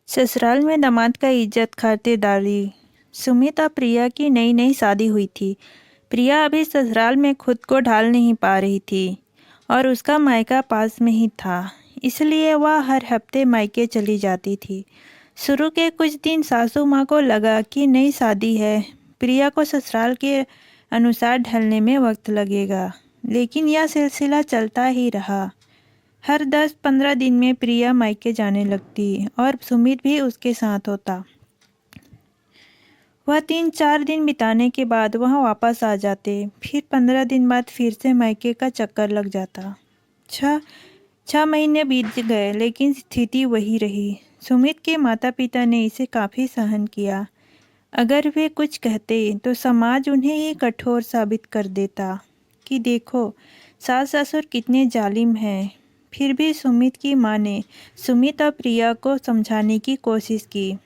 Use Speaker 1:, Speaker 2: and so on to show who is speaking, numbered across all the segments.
Speaker 1: ससुराल में दामाद का इज्जत खातिरदारी। सुमित और प्रिया की नई नई शादी हुई थी। प्रिया अभी ससुराल में खुद को ढाल नहीं पा रही थी और उसका मायका पास में ही था, इसलिए वह हर हफ्ते मायके चली जाती थी। शुरू के कुछ दिन सासू माँ को लगा कि नई शादी है, प्रिया को ससुराल के अनुसार ढलने में वक्त लगेगा, लेकिन यह सिलसिला चलता ही रहा। हर 10-15 दिन में प्रिया मायके जाने लगती और सुमित भी उसके साथ होता। वह 3-4 दिन बिताने के बाद वहाँ वापस आ जाते। फिर 15 दिन बाद फिर से मायके का चक्कर लग जाता। 6 महीने बीत गए, लेकिन स्थिति वही रही। सुमित के माता पिता ने इसे काफ़ी सहन किया। अगर वे कुछ कहते तो समाज उन्हें ही कठोर साबित कर देता कि देखो सास ससुर कितने जालिम हैं। फिर भी सुमित की माँ ने सुमित और प्रिया को समझाने की कोशिश की।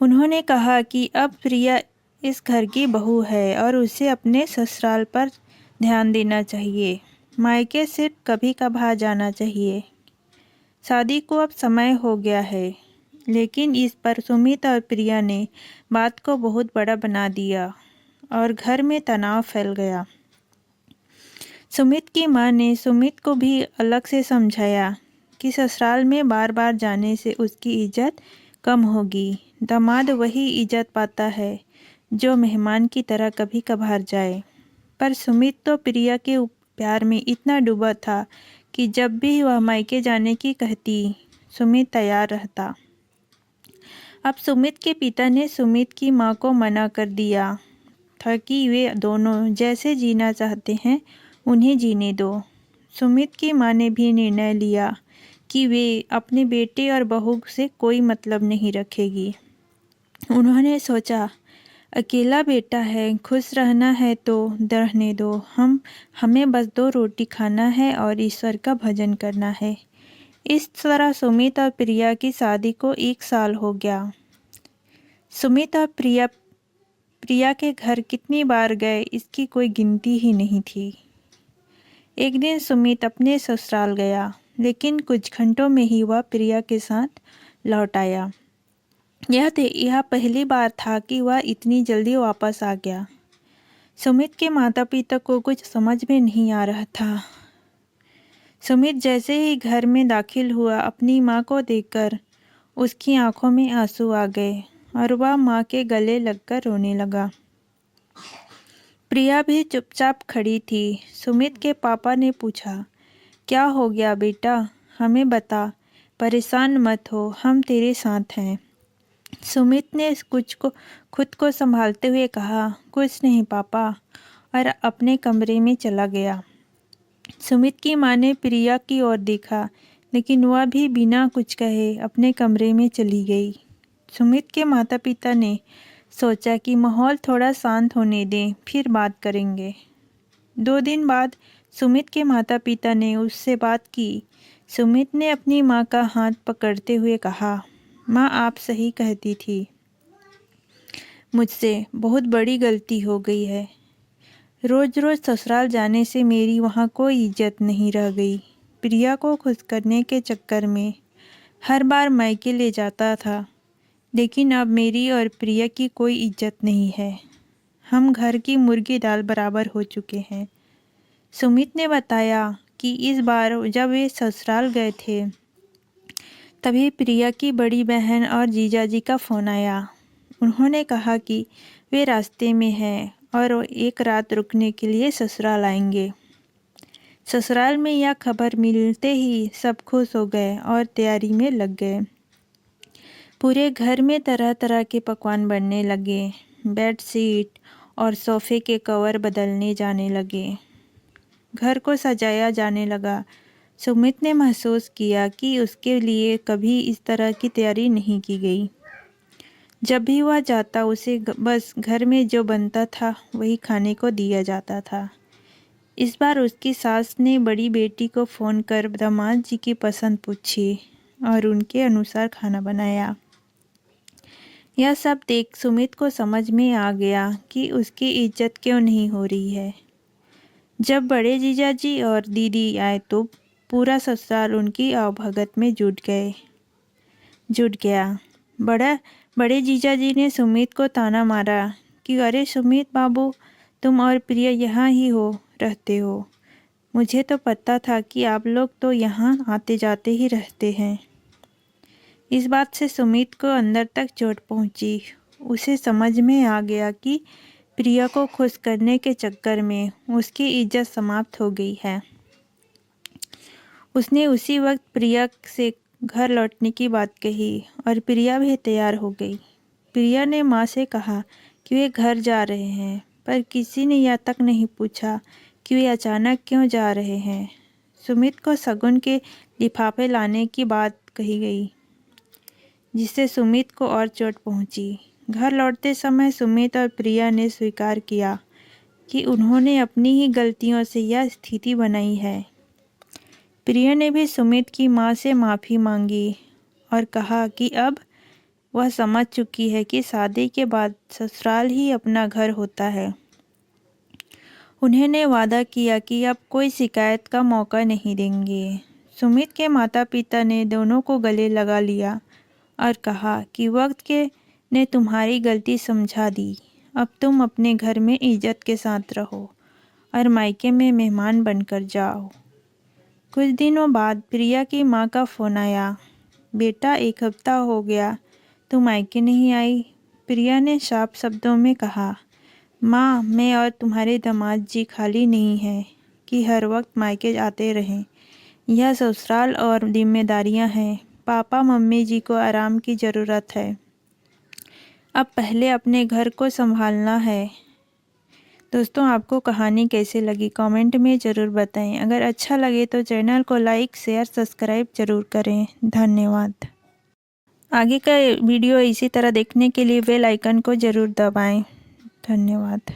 Speaker 1: उन्होंने कहा कि अब प्रिया इस घर की बहू है और उसे अपने ससुराल पर ध्यान देना चाहिए। मायके सिर्फ कभी कभार जाना चाहिए। शादी को अब समय हो गया है। लेकिन इस पर सुमित और प्रिया ने बात को बहुत बड़ा बना दिया और घर में तनाव फैल गया। सुमित की मां ने सुमित को भी अलग से समझाया कि ससुराल में बार बार जाने से उसकी इज्जत कम होगी। दामाद वही इज्जत पाता है जो मेहमान की तरह कभी कभार जाए। पर सुमित तो प्रिया के प्यार में इतना डूबा था कि जब भी वह मायके जाने की कहती, सुमित तैयार रहता। अब सुमित के पिता ने सुमित की मां को मना कर दिया था कि वे दोनों जैसे जीना चाहते हैं उन्हें जीने दो। सुमित की मां ने भी निर्णय लिया कि वे अपने बेटे और बहू से कोई मतलब नहीं रखेगी। उन्होंने सोचा, अकेला बेटा है, खुश रहना है तो रहने दो। हमें बस 2 रोटी खाना है और ईश्वर का भजन करना है। इस तरह सुमित और प्रिया की शादी को 1 साल हो गया। सुमित और प्रिया के घर कितनी बार गए इसकी कोई गिनती ही नहीं थी। एक दिन सुमित अपने ससुराल गया, लेकिन कुछ घंटों में ही वह प्रिया के साथ लौट आया। यह पहली बार था कि वह इतनी जल्दी वापस आ गया। सुमित के माता पिता को कुछ समझ में नहीं आ रहा था। सुमित जैसे ही घर में दाखिल हुआ, अपनी माँ को देखकर उसकी आंखों में आंसू आ गए और वह माँ के गले लगकर रोने लगा। प्रिया भी चुपचाप खड़ी थी। सुमित के पापा ने पूछा, क्या हो गया बेटा, हमें बता, परेशान मत हो, हम तेरे साथ हैं। सुमित ने खुद को संभालते हुए कहा, कुछ नहीं पापा, और अपने कमरे में चला गया। सुमित की मां ने प्रिया की ओर देखा, लेकिन वह भी बिना कुछ कहे अपने कमरे में चली गई। सुमित के माता पिता ने सोचा कि माहौल थोड़ा शांत होने दें, फिर बात करेंगे। 2 दिन बाद सुमित के माता पिता ने उससे बात की। सुमित ने अपनी माँ का हाथ पकड़ते हुए कहा, माँ आप सही कहती थी, मुझसे बहुत बड़ी गलती हो गई है। रोज रोज ससुराल जाने से मेरी वहाँ कोई इज्जत नहीं रह गई। प्रिया को खुश करने के चक्कर में हर बार मायके ले जाता था, लेकिन अब मेरी और प्रिया की कोई इज्जत नहीं है। हम घर की मुर्गी दाल बराबर हो चुके हैं। सुमित ने बताया कि इस बार जब वे ससुराल गए थे, तभी प्रिया की बड़ी बहन और जीजाजी का फ़ोन आया। उन्होंने कहा कि वे रास्ते में हैं और वो 1 रात रुकने के लिए ससुराल आएंगे। ससुराल में यह खबर मिलते ही सब खुश हो गए और तैयारी में लग गए। पूरे घर में तरह तरह के पकवान बनने लगे। बेडशीट और सोफे के कवर बदलने जाने लगे। घर को सजाया जाने लगा। सुमित ने महसूस किया कि उसके लिए कभी इस तरह की तैयारी नहीं की गई। जब भी वह जाता उसे बस घर में जो बनता था वही खाने को दिया जाता था। इस बार उसकी सास ने बड़ी बेटी को फ़ोन कर दामाद जी की पसंद पूछी और उनके अनुसार खाना बनाया। यह सब देख सुमित को समझ में आ गया कि उसकी इज्जत क्यों नहीं हो रही है। जब बड़े जीजाजी और दीदी आए तो पूरा ससुराल उनकी आवभगत में जुट गए। जुट गया। बड़े जीजा जी ने सुमित को ताना मारा कि अरे सुमित बाबू, तुम और प्रिया यहाँ ही रहते हो। मुझे तो पता था कि आप लोग तो यहाँ आते जाते ही रहते हैं। इस बात से सुमित को अंदर तक चोट पहुँची। उसे समझ में आ गया कि प्रिया को खुश करने के चक्कर में उसकी इज्जत समाप्त हो गई है। उसने उसी वक्त प्रिया से घर लौटने की बात कही और प्रिया भी तैयार हो गई। प्रिया ने माँ से कहा कि वे घर जा रहे हैं, पर किसी ने यह तक नहीं पूछा कि वे अचानक क्यों जा रहे हैं। सुमित को शगुन के लिफाफे लाने की बात कही गई, जिससे सुमित को और चोट पहुंची। घर लौटते समय सुमित और प्रिया ने स्वीकार किया कि उन्होंने अपनी ही गलतियों से यह स्थिति बनाई है। प्रिया ने भी सुमित की माँ से माफ़ी मांगी और कहा कि अब वह समझ चुकी है कि शादी के बाद ससुराल ही अपना घर होता है। उन्होंने वादा किया कि अब कोई शिकायत का मौका नहीं देंगे। सुमित के माता पिता ने दोनों को गले लगा लिया और कहा कि वक्त ने तुम्हारी गलती समझा दी। अब तुम अपने घर में इज्जत के साथ रहो और मायके में मेहमान बनकर जाओ। कुछ दिनों बाद प्रिया की माँ का फ़ोन आया। बेटा, 1 हफ्ता हो गया तुम मायके नहीं आई। प्रिया ने साफ शब्दों में कहा, माँ, मैं और तुम्हारे दामाद जी खाली नहीं हैं कि हर वक्त मायके आते रहें। यह ससुराल और जिम्मेदारियाँ हैं। पापा मम्मी जी को आराम की ज़रूरत है। अब पहले अपने घर को संभालना है। दोस्तों, आपको कहानी कैसे लगी कमेंट में ज़रूर बताएं। अगर अच्छा लगे तो चैनल को लाइक शेयर सब्सक्राइब ज़रूर करें। धन्यवाद। आगे का वीडियो इसी तरह देखने के लिए बेल आइकन को ज़रूर दबाएं। धन्यवाद।